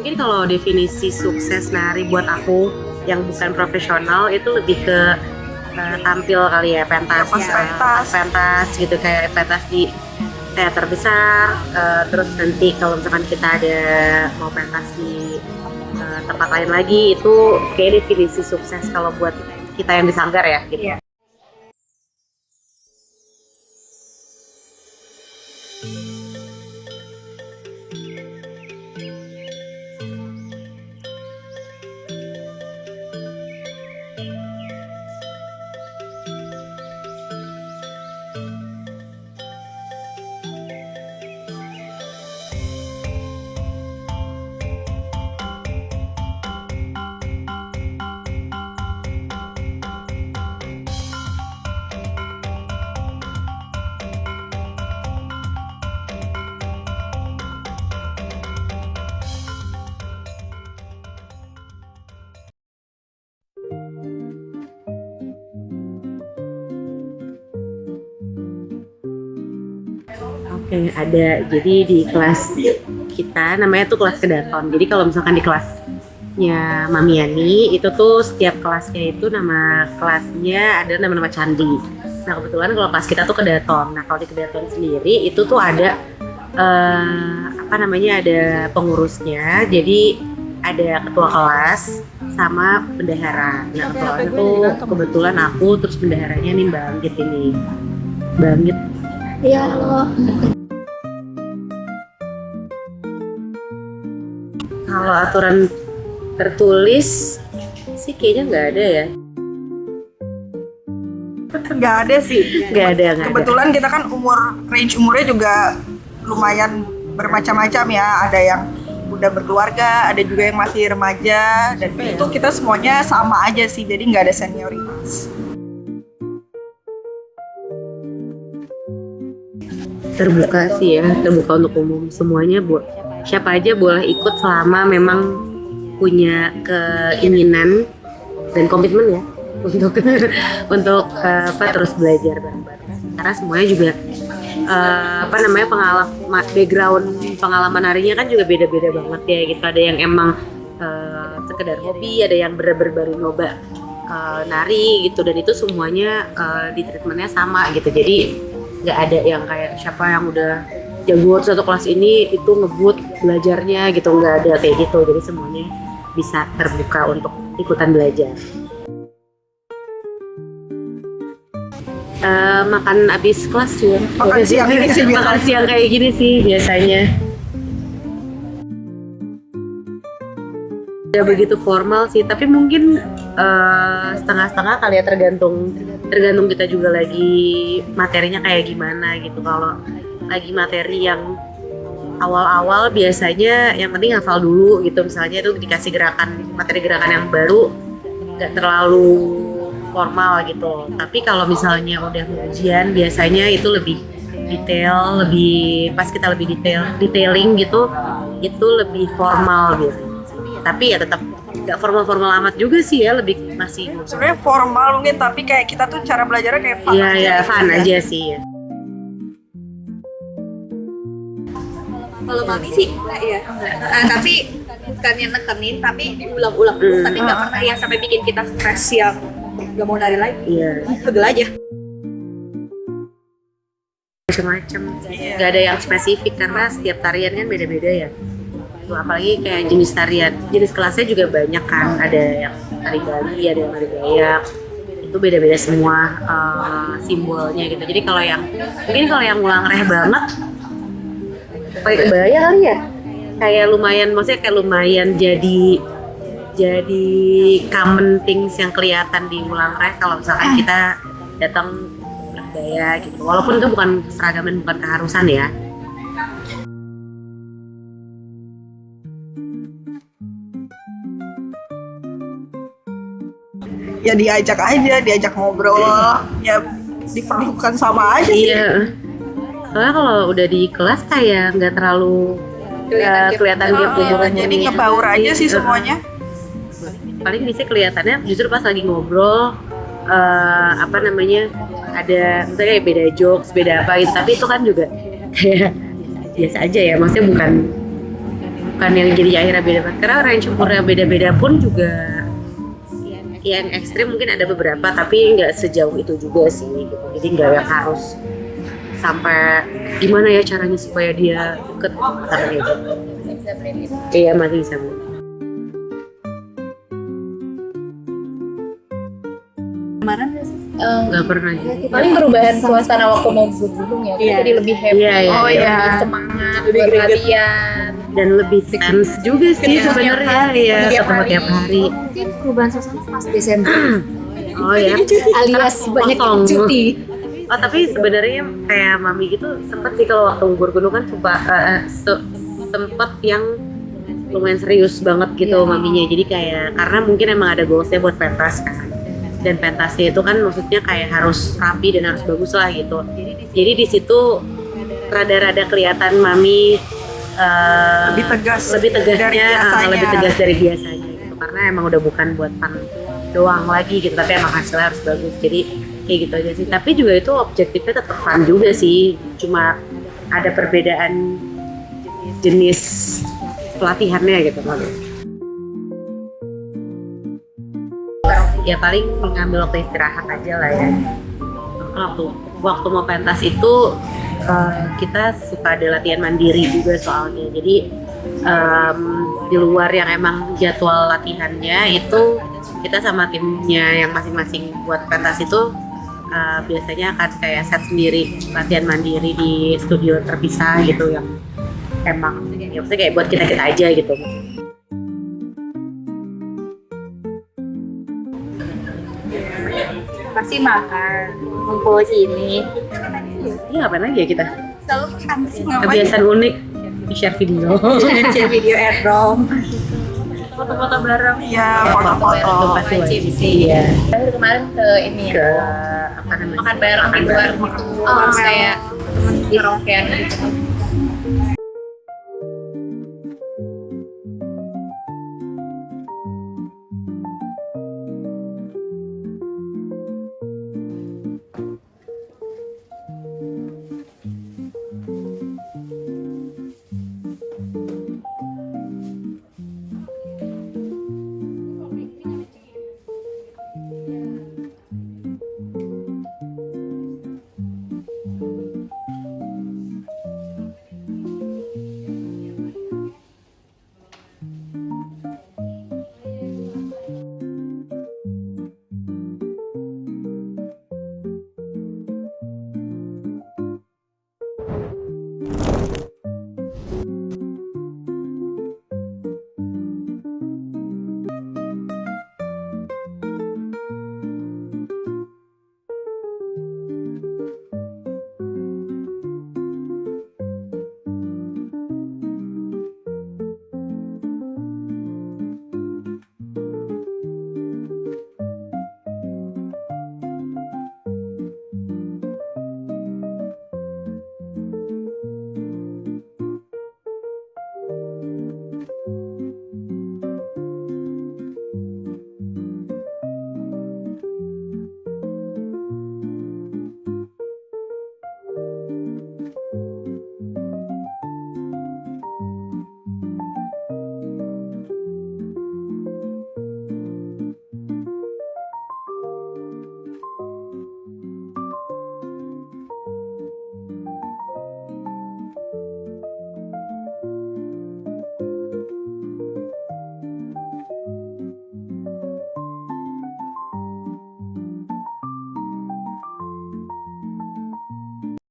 Mungkin kalau definisi sukses nari buat aku yang bukan profesional itu lebih ke tampil kali ya, pentas, pentas gitu, kayak pentas di teater besar, terus nanti kalau misalkan kita ada mau pentas di tempat lain lagi, itu kayak definisi sukses kalau buat kita yang di Sanggar ya gitu. Iya. Oke, ada. Jadi di kelas kita namanya tuh kelas kedaton. Jadi kalau misalkan di kelasnya Mami Yani itu tuh setiap kelasnya itu nama kelasnya ada nama-nama candi. Nah kebetulan kalau kelas kita tuh kedaton. Nah kalau di kedaton sendiri itu tuh ada apa namanya, ada pengurusnya. Jadi ada ketua kelas sama bendahara. Nah ketua kelas itu kebetulan aku, terus bendaharanya nih Mbak Anggit ini. Mbak Anggit. Iya, halo. Kalau aturan tertulis sih kayaknya nggak ada ya. Nggak ada sih. Nggak ada. Kebetulan kita kan range umurnya juga lumayan bermacam-macam ya. Ada yang udah berkeluarga, ada juga yang masih remaja, dan itu kita semuanya sama aja sih. Jadi nggak ada senioritas. Terbuka sih ya, terbuka untuk umum, semuanya siapa aja boleh ikut selama memang punya keinginan dan komitmen ya untuk terus belajar bareng-bareng. Karena semuanya juga background pengalaman harinya kan juga beda-beda banget ya gitu. Ada yang emang sekedar hobi, ada yang bener-bener baru nyoba nari gitu, dan itu semuanya di treatmentnya sama gitu. Jadi nggak ada yang kayak siapa yang udah jago satu kelas ini itu ngebut belajarnya gitu, nggak ada kayak gitu. Jadi semuanya bisa terbuka untuk ikutan belajar. Makan abis kelas juga. Makan siang ini sih biasanya. Makan siang kayak gini sih biasanya. Tidak begitu formal sih, tapi mungkin setengah-setengah kali ya, tergantung kita juga lagi materinya kayak gimana gitu. Kalau lagi materi yang awal-awal biasanya yang penting hafal dulu gitu, misalnya itu dikasih materi gerakan yang baru nggak terlalu formal gitu. Tapi kalau misalnya udah ujian biasanya itu lebih detail, pas kita lebih detailing gitu, itu lebih formal biasanya. Tapi ya tetap nggak formal amat juga sih ya, lebih masih Sebenarnya formal mungkin, tapi kayak kita tuh cara belajarnya kayak fun aja. Iya, fun aja sih ya. Kalau Mami sih enggak ya. Tapi bukannya nekenin, tapi diulang-ulang dulu. Tapi nggak pernah yang sampai bikin kita stres yang nggak mau nari lagi. Iya. Pegel aja. Macam-macam, nggak ada yang spesifik karena setiap tarian kan beda-beda ya. Tuh, apalagi kayak jenis kelasnya juga banyak kan, ada yang tari Bali, ada yang tari Dayak, itu beda-beda semua simbolnya gitu. Jadi kalau yang ulang reh banget pakai kebaya kali ya, kayak lumayan jadi common things yang kelihatan di ulang reh kalau misalkan kita datang berkebaya gitu, walaupun itu bukan seragaman, bukan keharusan ya. Ya diajak ngobrol, ya diperlukan sama aja sih. Iya. Soalnya kalau udah di kelas kayak nggak terlalu kelihatan gap umurnya. Jadi ngebaur aja sih semuanya. Paling bisa kelihatannya justru pas lagi ngobrol, ada misalnya beda jokes, beda apa gitu. Tapi itu kan juga kayak biasa aja ya. Maksudnya bukan bukan yang jadi akhirnya beda banget, karena range umurnya beda-beda pun juga yang ekstrim mungkin ada beberapa, tapi nggak sejauh itu juga sih gitu. Jadi nggak yang harus sampai gimana ya caranya supaya dia deket karena gitu. Iya, masih bisa. Kemarin nggak sih? Nggak pernah ya. Paling perubahan suasana waktu mau gunung ya, kita jadi lebih happy, Iya, iya. Oh, iya. lebih semangat, Lebih buat greget. latihan. Dan lebih tense juga sih sebenarnya ya, ketemu tiap hari. Mungkin perubahan suasana pas Desember, Oh ya. alias banyak Kosong. cuti. Oh tapi sebenarnya kayak mami gitu sempet sih kalau waktu ngubur gunung kan sempet yang lumayan serius banget gitu maminya. Jadi kayak karena mungkin emang ada goalsnya buat pentas kan. Dan pentasnya itu kan maksudnya kayak harus rapi dan harus bagus lah gitu. Jadi di situ rada-rada kelihatan mami Lebih tegas lebih tegasnya dari biasanya. lebih tegas dari biasanya gitu. Karena emang udah bukan buat fun doang lagi gitu, tapi emang hasilnya harus bagus. Jadi kayak gitu aja sih. Tapi juga itu objektifnya tetap fun juga sih. Cuma ada perbedaan jenis pelatihannya gitu maksudnya. Ya paling mengambil waktu istirahat aja lah ya. Waktu mau pentas itu kita suka ada latihan mandiri juga soalnya. Jadi di luar yang emang jadwal latihannya itu kita sama timnya yang masing-masing buat pentas itu biasanya akan kayak set sendiri latihan mandiri di studio terpisah gitu yang emang ya maksudnya kayak buat kita aja gitu. Pasti makan, ngumpul sini. Iya ngapain lagi ya kita? Selalu apa sih ngapain? Kebiasaan unik di share video. Share video airdrop. Foto-foto bareng. Iya, Itu foto-foto. pasti wajib sih ya. Terakhir kemarin ke ini Ke ya, apa namanya? makan bareng di luar gitu, kayak temen karaokean gitu.